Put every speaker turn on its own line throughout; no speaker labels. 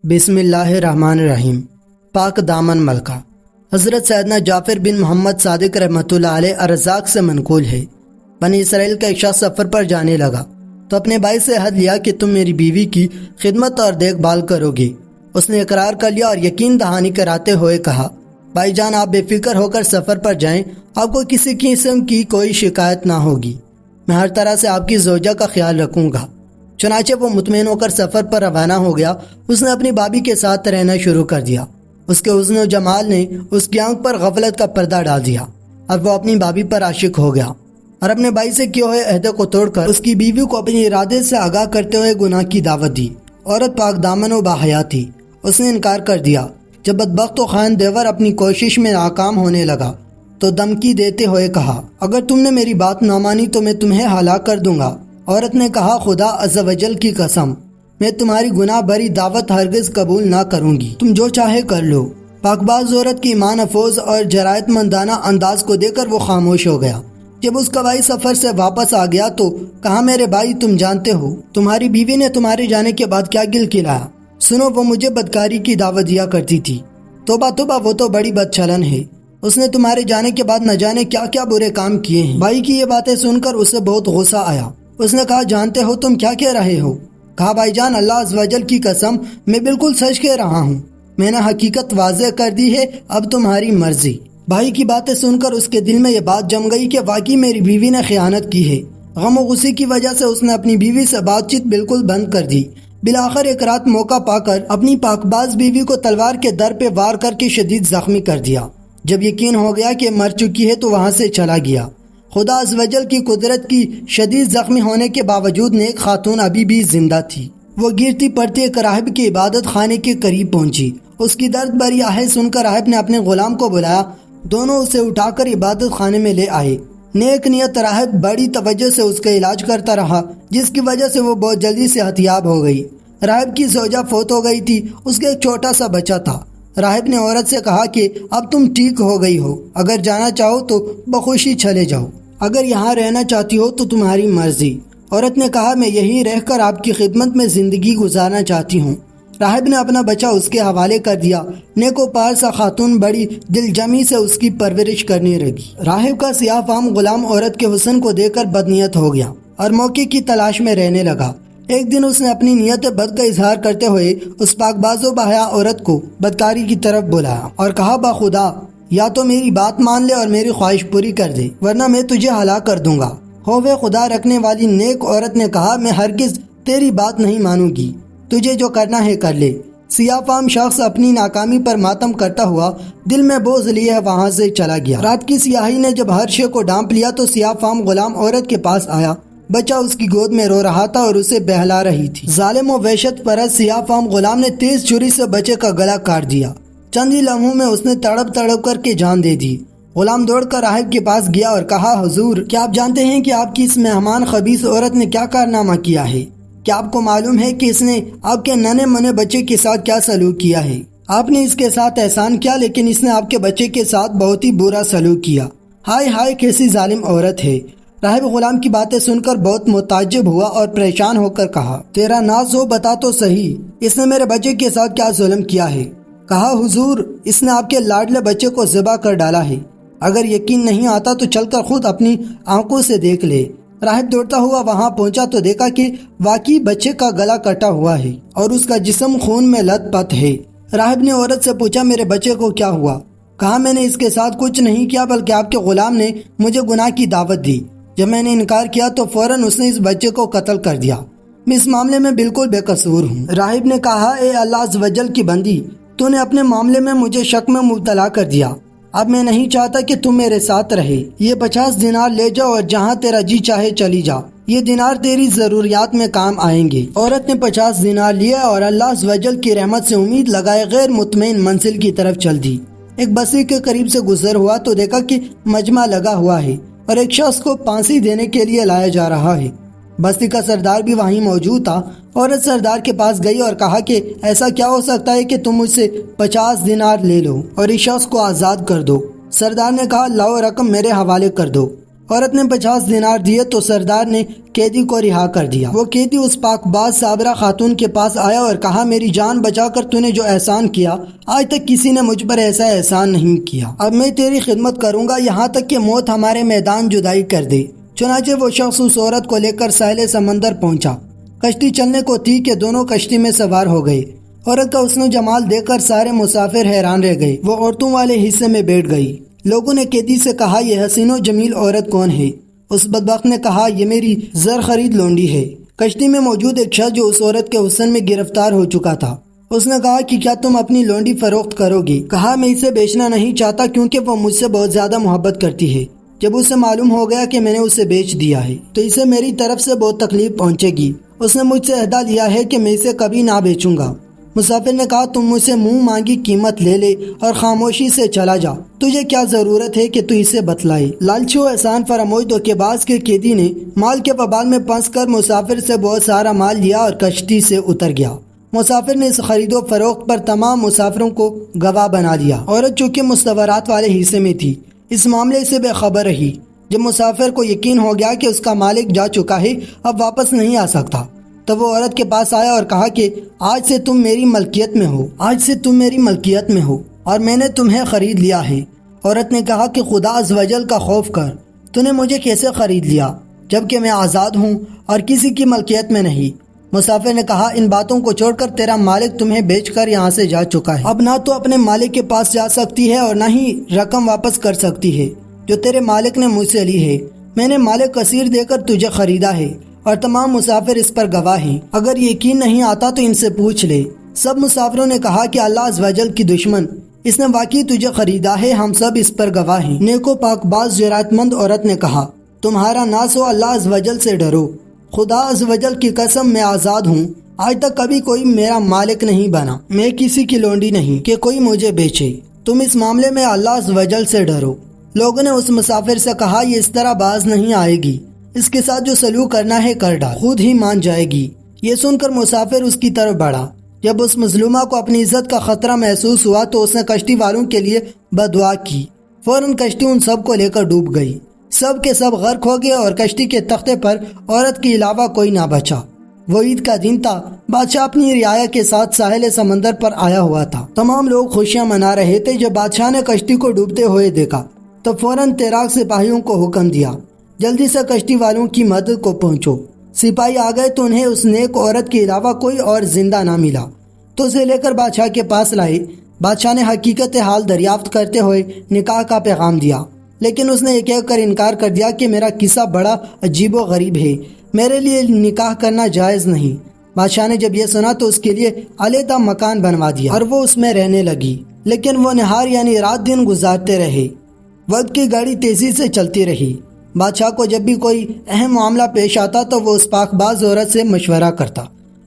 بسم اللہ الرحمن الرحیم۔ پاک دامن ملکہ حضرت سیدنا جعفر بن محمد صادق رحمۃ اللہ علیہ الرزاق سے منقول ہے، بنی اسرائیل کا ایک شخص سفر پر جانے لگا تو اپنے بھائی سے عہد لیا کہ تم میری بیوی کی خدمت اور دیکھ بھال کرو گے۔ اس نے اقرار کر لیا اور یقین دہانی کراتے ہوئے کہا، بھائی جان آپ بے فکر ہو کر سفر پر جائیں، آپ کو کسی قسم کی کوئی شکایت نہ ہوگی، میں ہر طرح سے آپ کی زوجہ کا خیال رکھوں گا۔ چنانچہ وہ مطمئن ہو کر سفر پر روانہ ہو گیا۔ اس نے اپنی بھابھی کے ساتھ رہنا شروع کر دیا۔ اس کے حسن و جمال نے اس کی آنکھ پر غفلت کا پردہ ڈال دیا اور وہ اپنی بھابھی پر عاشق ہو گیا اور اپنے بھائی سے کیے ہوئے عہد کو توڑ کر اس کی بیوی کو اپنے ارادے سے آگاہ کرتے ہوئے گناہ کی دعوت دی۔ عورت پاک دامن و باحیا تھی، اس نے انکار کر دیا۔ جب بدبخت و خائن دیور اپنی کوشش میں ناکام ہونے لگا تو دھمکی دیتے ہوئے کہا، اگر تم نے میری بات نہ مانی تو میں تمہیں ہلاک کر دوں گا۔ عورت نے کہا، خدا عز و جل کی قسم، میں تمہاری گناہ بھری دعوت ہرگز قبول نہ کروں گی، تم جو چاہے کر لو۔ پاک باز عورت کی ایمان افروز اور جرائت مندانہ انداز کو دیکھ کر وہ خاموش ہو گیا۔ جب اس کا بھائی سفر سے واپس آ گیا تو کہا، میرے بھائی تم جانتے ہو تمہاری بیوی نے تمہارے جانے کے بعد کیا گل کھلایا؟ سنو، وہ مجھے بدکاری کی دعوت دیا کرتی تھی۔ توبہ توبہ، وہ تو بڑی بدچلن ہے، اس نے تمہارے جانے کے بعد نہ جانے کیا کیا برے کام کیے ہیں۔ بھائی کی یہ باتیں سن کر اسے بہت غصہ آیا۔ اس نے کہا، جانتے ہو تم کیا کہہ رہے ہو؟ کہا، بھائی جان اللہ عز و جل کی قسم، میں بالکل سچ کہہ رہا ہوں، میں نے حقیقت واضح کر دی ہے، اب تمہاری مرضی۔ بھائی کی باتیں سن کر اس کے دل میں یہ بات جم گئی کہ واقعی میری بیوی نے خیانت کی ہے۔ غم و غصے کی وجہ سے اس نے اپنی بیوی سے بات چیت بالکل بند کر دی۔ بالآخر ایک رات موقع پا کر اپنی پاک باز بیوی کو تلوار کے در پہ وار کر کے شدید زخمی کر دیا۔ جب یقین ہو گیا کہ مر چکی ہے تو وہاں سے چلا گیا۔ خدا عز و جل کی قدرت کی شدید زخمی ہونے کے باوجود نیک خاتون ابھی بھی زندہ تھی۔ وہ گرتی پڑتی ایک راہب کی عبادت خانے کے قریب پہنچی۔ اس کی درد بھری آہیں سن کر راہب نے اپنے غلام کو بلایا، دونوں اسے اٹھا کر عبادت خانے میں لے آئے۔ نیک نیت راہب بڑی توجہ سے اس کا علاج کرتا رہا، جس کی وجہ سے وہ بہت جلدی صحت یاب ہو گئی۔ راہب کی زوجہ فوت ہو گئی تھی، اس کا ایک چھوٹا سا بچہ تھا۔ راہب نے عورت سے کہا کہ اب تم ٹھیک ہو گئی ہو، اگر جانا چاہو تو بخوشی چلے جاؤ، اگر یہاں رہنا چاہتی ہو تو تمہاری مرضی۔ عورت نے کہا، میں یہیں رہ کر آپ کی خدمت میں زندگی گزارنا چاہتی ہوں۔ راہب نے اپنا بچہ اس کے حوالے کر دیا۔ نیک و پارسا خاتون بڑی دل جمی سے اس کی پرورش کرنے لگی۔ راہب کا سیاہ فام غلام عورت کے حسن کو دیکھ کر بدنیت ہو گیا اور موقع کی تلاش میں رہنے لگا۔ ایک دن اس نے اپنی نیت بد کا اظہار کرتے ہوئے اس پاک باز و باحیا عورت کو بدکاری کی طرف بلایا اور کہا، بخدا یا تو میری بات مان لے اور میری خواہش پوری کر دے، ورنہ میں تجھے ہلاک کر دوں گا۔ ہووے خدا رکھنے والی نیک عورت نے کہا، میں ہرگز تیری بات نہیں مانوں گی، تجھے جو کرنا ہے کر لے۔ سیاہ فام شخص اپنی ناکامی پر ماتم کرتا ہوا دل میں بوجھ لیے وہاں سے چلا گیا۔ رات کی سیاہی نے جب ہر شے کو ڈھانپ لیا تو سیاہ فام غلام عورت کے پاس آیا۔ بچہ اس کی گود میں رو رہا تھا اور اسے بہلا رہی تھی۔ ظالم و وحشت پرست سیاہ فام غلام نے تیز چھری سے بچے کا گلا کاٹ دیا۔ چند ہی لمحوں میں اس نے تڑپ تڑپ کر کے جان دے دی۔ غلام دوڑ کر راہب کے پاس گیا اور کہا، حضور کیا آپ جانتے ہیں کہ آپ کی اس مہمان خبیث عورت نے کیا کارنامہ کیا ہے؟ کیا آپ کو معلوم ہے کہ اس نے آپ کے ننھے منھے بچے کے ساتھ کیا سلوک کیا ہے؟ آپ نے اس کے ساتھ احسان کیا، لیکن اس نے آپ کے بچے کے ساتھ بہت ہی برا سلوک کیا۔ ہائے ہائے، کیسی ظالم عورت ہے۔ راہب غلام کی باتیں سن کر بہت متعجب ہوا اور پریشان ہو کر کہا، تیرا ناز ہو بتا تو صحیح، اس نے میرے بچے کے ساتھ کیا ظلم کیا ہے؟ کہا، حضور اس نے آپ کے لاڈلے بچے کو ذبح کر ڈالا ہے، اگر یقین نہیں آتا تو چل کر خود اپنی آنکھوں سے دیکھ لے۔ راہب دوڑتا ہوا وہاں پہنچا تو دیکھا کہ واقعی بچے کا گلا کٹا ہوا ہے اور اس کا جسم خون میں لت پت ہے۔ راہب نے عورت سے پوچھا، میرے بچے کو کیا ہوا؟ کہا، میں نے اس کے ساتھ کچھ نہیں کیا، بلکہ آپ کے غلام نے مجھے گناہ کی دعوت دی۔ جب میں نے انکار کیا تو فوراً اس نے اس بچے کو قتل کر دیا۔ میں اس معاملے میں بالکل بے قصور ہوں۔ راہب نے کہا، اے اللہ عز و جل کی بندی، تو نے اپنے معاملے میں مجھے شک میں مبتلا کر دیا۔ اب میں نہیں چاہتا کہ تم میرے ساتھ رہے۔ یہ 50 دینار لے جاؤ اور جہاں تیرا جی چاہے چلی جا، یہ دینار تیری ضروریات میں کام آئیں گے۔ عورت نے 50 دینار لیا اور اللہ عز و جل کی رحمت سے امید لگائے غیر مطمئن منزل کی طرف چل دی۔ ایک بستی کے قریب سے گزر ہوا تو دیکھا کہ مجمع لگا ہوا ہے اور ایک شخص کو پھانسی دینے کے لیے لایا جا رہا ہے۔ بستی کا سردار بھی وہیں موجود تھا۔ عورت سردار کے پاس گئی اور کہا کہ ایسا کیا ہو سکتا ہے کہ تم مجھ سے 50 دینار لے لو اور اس شخص کو آزاد کر دو۔ سردار نے کہا، لاؤ رقم میرے حوالے کر دو۔ عورت نے 50 دینار دیے تو سردار نے قیدی کو رہا کر دیا۔ وہ قیدی اس پاک باز صابرہ خاتون کے پاس آیا اور کہا، میری جان بچا کر تو نے جو احسان کیا، آج تک کسی نے مجھ پر ایسا احسان نہیں کیا۔ اب میں تیری خدمت کروں گا یہاں تک کہ موت ہمارے میدان جدائی کر دے۔ چنانچہ وہ شخص اس عورت کو لے کر ساحل سمندر پہنچا۔ کشتی چلنے کو تھی کہ دونوں کشتی میں سوار ہو گئے۔ عورت کا حسن و جمال دیکھ کر سارے مسافر حیران رہ گئے۔ وہ عورتوں والے حصے میں بیٹھ گئی۔ لوگوں نے قیدی سے کہا، یہ حسین و جمیل عورت کون ہے؟ اس بدبخت نے کہا، یہ میری زر خرید لونڈی ہے۔ کشتی میں موجود ایک شخص جو اس عورت کے حسن میں گرفتار ہو چکا تھا، اس نے کہا کہ کیا تم اپنی لونڈی فروخت کرو گی؟ کہا، میں اسے بیچنا نہیں چاہتا کیونکہ وہ مجھ سے بہت زیادہ محبت کرتی ہے۔ جب اسے معلوم ہو گیا کہ میں نے اسے بیچ دیا ہے تو اسے میری طرف سے بہت تکلیف پہنچے گی۔ اس نے مجھ سے عہدہ لیا ہے کہ میں اسے کبھی نہ بیچوں گا۔ مسافر نے کہا، تم مجھ سے منہ مانگی قیمت لے لے اور خاموشی سے چلا جا، تجھے کیا ضرورت ہے کہ تو اسے بتلائے؟ لالچی و احسان فراموش دھوکے باز کے قیدی نے مال کے وبال میں پھنس کر مسافر سے بہت سارا مال لیا اور کشتی سے اتر گیا۔ مسافر نے اس خرید و فروخت پر تمام مسافروں کو گواہ بنا لیا۔ عورت چونکہ مستورات والے حصے میں تھی، اس معاملے سے بے خبر رہی۔ جب مسافر کو یقین ہو گیا کہ اس کا مالک جا چکا ہے، اب واپس نہیں آ سکتا، تب وہ عورت کے پاس آیا اور کہا کہ آج سے تم میری ملکیت میں ہو اور میں نے تمہیں خرید لیا ہے۔ عورت نے کہا کہ خدا عز و جل کا خوف کر، تو نے مجھے کیسے خرید لیا جبکہ میں آزاد ہوں اور کسی کی ملکیت میں نہیں؟ مسافر نے کہا، ان باتوں کو چھوڑ کر تیرا مالک تمہیں بیچ کر یہاں سے جا چکا ہے۔ اب نہ تو اپنے مالک کے پاس جا سکتی ہے اور نہ ہی رقم واپس کر سکتی ہے جو تیرے مالک نے مجھ سے لی ہے۔ میں نے مال کثیر دے کر تجھے خریدا ہے اور تمام مسافر اس پر گواہ ہیں۔ اگر یقین نہیں آتا تو ان سے پوچھ لے۔ سب مسافروں نے کہا کہ اللہ عز و جل کی دشمن، اس نے واقعی تجھے خریدا ہے، ہم سب اس پر گواہ ہیں۔ نیک و پاک باز جرات مند عورت نے کہا، تمہارا ناز ہو، اللہ عز و جل سے ڈرو۔ خدا عز و جل کی قسم، میں آزاد ہوں، آج تک کبھی کوئی میرا مالک نہیں بنا، میں کسی کی لونڈی نہیں کہ کوئی مجھے بیچے۔ تم اس معاملے میں اللہ عز و جل سے ڈرو۔ لوگوں نے اس مسافر سے کہا، یہ اس طرح باز نہیں آئے گی، اس کے ساتھ جو سلوک کرنا ہے کر ڈال، خود ہی مان جائے گی۔ یہ سن کر مسافر اس کی طرف بڑھا۔ جب اس مظلومہ کو اپنی عزت کا خطرہ محسوس ہوا تو اس نے کشتی والوں کے لیے بدعا کی۔ فوراً کشتی ان سب کو لے کر ڈوب گئی۔ سب کے سب غرق ہو گئے اور کشتی کے تختے پر عورت کے علاوہ کوئی نہ بچا۔ وہ عید کا دن تھا۔ بادشاہ اپنی رعایا کے ساتھ ساحل سمندر پر آیا ہوا تھا۔ تمام لوگ خوشیاں منا رہے تھے۔ جب بادشاہ نے کشتی کو ڈوبتے ہوئے دیکھا تو فوراً تیراک سپاہیوں کو حکم دیا، جلدی سے کشتی والوں کی مدد کو پہنچو۔ سپاہی آ گئے تو انہیں اس نیک عورت کے علاوہ کوئی اور زندہ نہ ملا تو اسے لے کر بادشاہ کے پاس لائے۔ بادشاہ نے حقیقت حال دریافت کرتے ہوئے نکاح کا پیغام دیا، لیکن اس نے یہ کہہ کر انکار کر دیا کہ میرا قصہ بڑا عجیب و غریب ہے، میرے لیے نکاح کرنا جائز نہیں۔ بادشاہ نے جب یہ سنا تو اس کے لیے علیحدہ مکان بنوا دیا اور وہ اس میں رہنے لگی، لیکن وہ نہار یعنی رات دن گزارتے رہے۔ وقت کی گاڑی تیزی سے چلتی رہی۔ بادشاہ کو جب بھی کوئی اہم معاملہ پیش آتا تو وہ اس پاک باز عورت سے مشورہ کرتا۔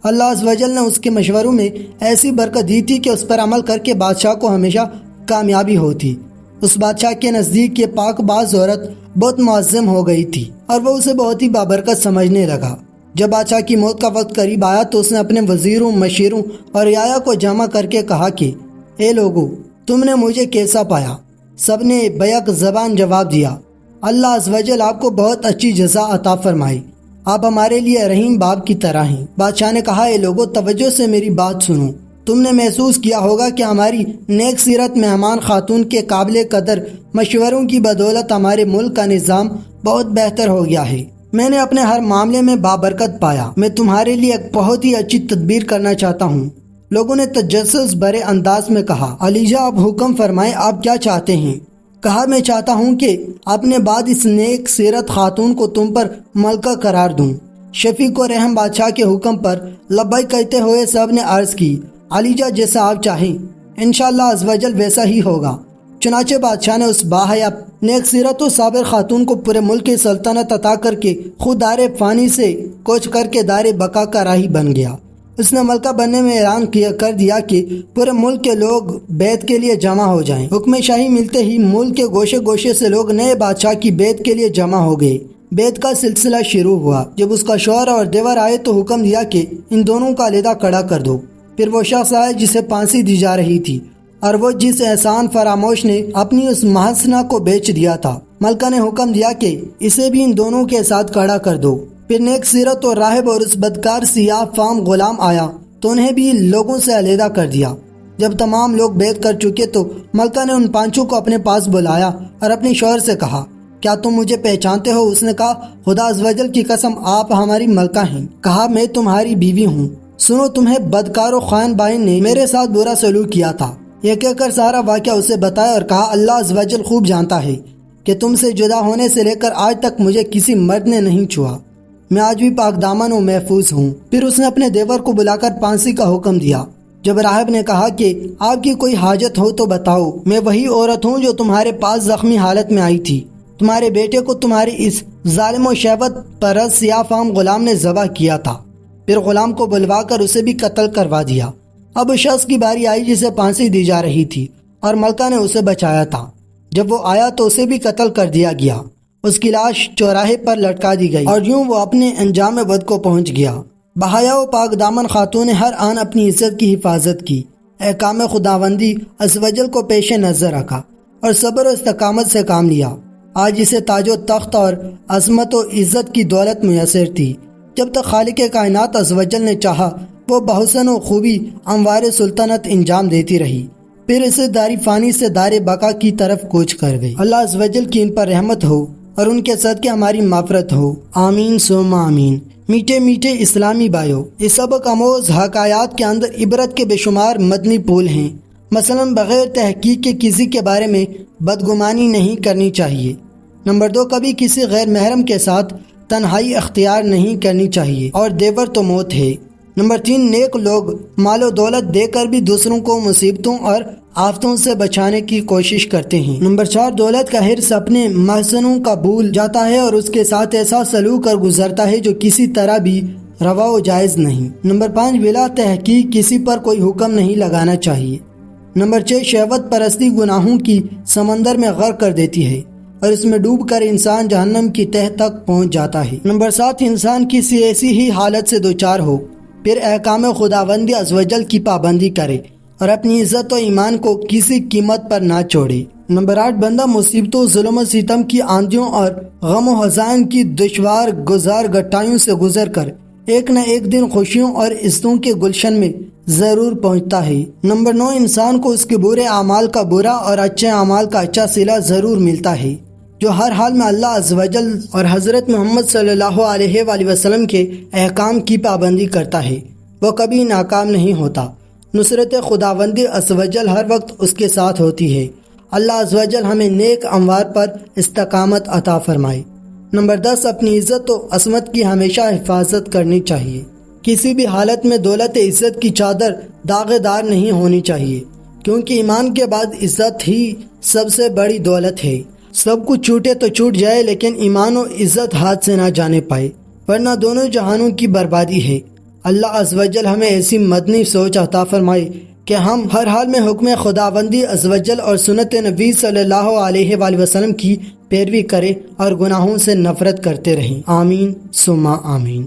اللہ عز و جل نے اس کے مشوروں میں ایسی برکت دی تھی کہ اس پر عمل کر کے بادشاہ کو ہمیشہ کامیابی ہوتی۔ اس بادشاہ کے نزدیک یہ پاک باز عورت بہت معظم ہو گئی تھی اور وہ اسے بہت ہی بابرکت سمجھنے لگا۔ جب بادشاہ کی موت کا وقت قریب آیا تو اس نے اپنے وزیروں، مشیروں اور رعایا کو جمع کر کے کہا کہ اے لوگو، تم نے مجھے کیسا پایا؟ سب نے بیک زبان جواب دیا، اللہ عز و جل آپ کو بہت اچھی جزا عطا فرمائے، آپ ہمارے لیے رحیم باپ کی طرح ہیں۔ بادشاہ نے کہا، اے لوگو، توجہ سے میری بات سنو۔ تم نے محسوس کیا ہوگا کہ ہماری نیک سیرت مہمان خاتون کے قابل قدر مشوروں کی بدولت ہمارے ملک کا نظام بہت بہتر ہو گیا ہے۔ میں نے اپنے ہر معاملے میں بابرکت پایا۔ میں تمہارے لیے ایک بہت ہی اچھی تدبیر کرنا چاہتا ہوں۔ لوگوں نے تجسس بھرے انداز میں کہا، علی جا، آپ حکم فرمائیں، آپ کیا چاہتے ہیں؟ کہا، میں چاہتا ہوں کہ اپنے بعد اس نیک سیرت خاتون کو تم پر ملکہ قرار دوں۔ شفیق و رحم بادشاہ کے حکم پر لبیک کہتے ہوئے سب نے عرض کی، علی جا، جیسا آپ چاہیں، انشاءاللہ عز و جل ویسا ہی ہوگا۔ چنانچہ بادشاہ نے اس باحیا نیک سیرت و صابر خاتون کو پورے ملک کی سلطنت عطا کر کے خود دار فانی سے کوچ کر کے دار بقا کا راہی بن گیا۔ اس نے ملکہ بننے میں اعلان کر دیا کہ پورے ملک کے لوگ بیعت کے لیے جمع ہو جائیں۔ حکم شاہی ملتے ہی ملک کے گوشے گوشے سے لوگ نئے بادشاہ کی بیعت کے لیے جمع ہو گئے۔ بیعت کا سلسلہ شروع ہوا۔ جب اس کا شوہر اور دیور آئے تو حکم دیا کہ ان دونوں کا علیحدہ کھڑا کر دو۔ پھر وہ شخص آئے جسے پھانسی دی جا رہی تھی اور وہ جس احسان فراموش نے اپنی اس محسنہ کو بیچ دیا تھا، ملکہ نے حکم دیا کہ اسے بھی ان دونوں کے ساتھ کھڑا کر دو۔ پھر نیک سیرت اور راہب اور اس بدکار سیاہ فام غلام آیا تو انہیں بھی لوگوں سے علیحدہ کر دیا۔ جب تمام لوگ بیعت کر چکے تو ملکہ نے ان پانچوں کو اپنے پاس بلایا اور اپنی شوہر سے کہا، کیا تم مجھے پہچانتے ہو؟ اس نے کہا، خدا عزوجل کی قسم آپ ہماری ملکہ ہیں۔ کہا، میں تمہاری بیوی ہوں۔ سنو، تمہیں بدکار و خائن بائن نے میرے ساتھ برا سلوک کیا تھا۔ یہ کہہ کر سارا واقعہ اسے بتایا اور کہا، اللہ عزوجل خوب جانتا ہے کہ تم سے جدا ہونے سے لے کر آج تک مجھے کسی مرد نے نہیں چھوا۔ میں آج بھی پاک دامن و محفوظ ہوں۔ پھر اس نے اپنے دیور کو بلا کر پھانسی کا حکم دیا۔ جب راہب نے کہا کہ آپ کی کوئی حاجت ہو تو بتاؤ، میں وہی عورت ہوں جو تمہارے پاس زخمی حالت میں آئی تھی۔ تمہارے بیٹے کو تمہاری اس ظالم و شہوت پرست سیاہ فام غلام نے ذبح کیا تھا۔ پھر غلام کو بلوا کر اسے بھی قتل کروا دیا۔ اب اس شخص کی باری آئی جسے پھانسی دی جا رہی تھی اور ملکہ نے اسے بچایا تھا۔ جب وہ آیا تو اسے بھی قتل کر دیا گیا۔ اس کی لاش چوراہے پر لٹکا دی گئی اور یوں وہ اپنے انجام بد کو پہنچ گیا۔ بحیا و پاک دامن خاتون نے ہر آن اپنی عزت کی حفاظت کی، احکام خداوندی عزوجل کو پیش نظر رکھا اور صبر و استقامت سے کام لیا۔ آج اسے تاج و تخت اور عظمت و عزت کی دولت میسر تھی۔ جب تک خالق کائنات عزوجل نے چاہا وہ بحسن و خوبی اموار سلطنت انجام دیتی رہی، پھر اسے داری فانی سے دار بقا کی طرف کوچ کر گئی۔ اللہ عزوجل کی ان پر رحمت ہو اور ان کے صدقے ہماری مغفرت ہو، آمین ثم آمین۔ میٹھے میٹھے اسلامی بھائیو، اس سبق آموز حکایات کے اندر عبرت کے بے شمار مدنی پھول ہیں۔ مثلا بغیر تحقیق کے کسی کے بارے میں بدگمانی نہیں کرنی چاہیے۔ نمبر 2، کبھی کسی غیر محرم کے ساتھ تنہائی اختیار نہیں کرنی چاہیے اور دیور تو موت ہے۔ نمبر 3، نیک لوگ مال و دولت دے کر بھی دوسروں کو مصیبتوں اور آفتوں سے بچانے کی کوشش کرتے ہیں۔ نمبر 4، دولت کا حرص اپنے محسنوں کا بھول جاتا ہے اور اس کے ساتھ ایسا سلوک کر گزرتا ہے جو کسی طرح بھی روا و جائز نہیں۔ نمبر 5، بلا تحقیق کسی پر کوئی حکم نہیں لگانا چاہیے۔ نمبر 6، شہوت پرستی گناہوں کی سمندر میں غرق کر دیتی ہے اور اس میں ڈوب کر انسان جہنم کی تہہ تک پہنچ جاتا ہے۔ نمبر 7، انسان کسی ایسی ہی حالت سے دوچار ہو پھر احکام خداوندی عزوجل کی پابندی کرے اور اپنی عزت و ایمان کو کسی قیمت پر نہ چھوڑے۔ نمبر 8، بندہ مصیبتوں، ظلم و ستم کی آندھیوں اور غم و حزن کی دشوار گزار گٹائیوں سے گزر کر ایک نہ ایک دن خوشیوں اور عزتوں کے گلشن میں ضرور پہنچتا ہے۔ نمبر 9، انسان کو اس کے برے اعمال کا برا اور اچھے اعمال کا اچھا صلہ ضرور ملتا ہے۔ جو ہر حال میں اللہ عزوجل اور حضرت محمد صلی اللہ علیہ وآلہ وسلم کے احکام کی پابندی کرتا ہے، وہ کبھی ناکام نہیں ہوتا۔ نصرت خداوندی عزوجل ہر وقت اس کے ساتھ ہوتی ہے۔ اللہ عزوجل ہمیں نیک اموار پر استقامت عطا فرمائے۔ نمبر 10، اپنی عزت و عصمت کی ہمیشہ حفاظت کرنی چاہیے۔ کسی بھی حالت میں دولت عزت کی چادر داغے دار نہیں ہونی چاہیے، کیونکہ ایمان کے بعد عزت ہی سب سے بڑی دولت ہے۔ سب کچھ چھوٹے تو چھوٹ جائے لیکن ایمان و عزت ہاتھ سے نہ جانے پائے، ورنہ دونوں جہانوں کی بربادی ہے۔ اللہ عزوجل ہمیں ایسی مدنی سوچ عطا فرمائے کہ ہم ہر حال میں حکم خداوندی عزوجل اور سنت نبی صلی اللہ علیہ وآلہ وسلم کی پیروی کریں اور گناہوں سے نفرت کرتے رہیں۔ آمین ثم آمین۔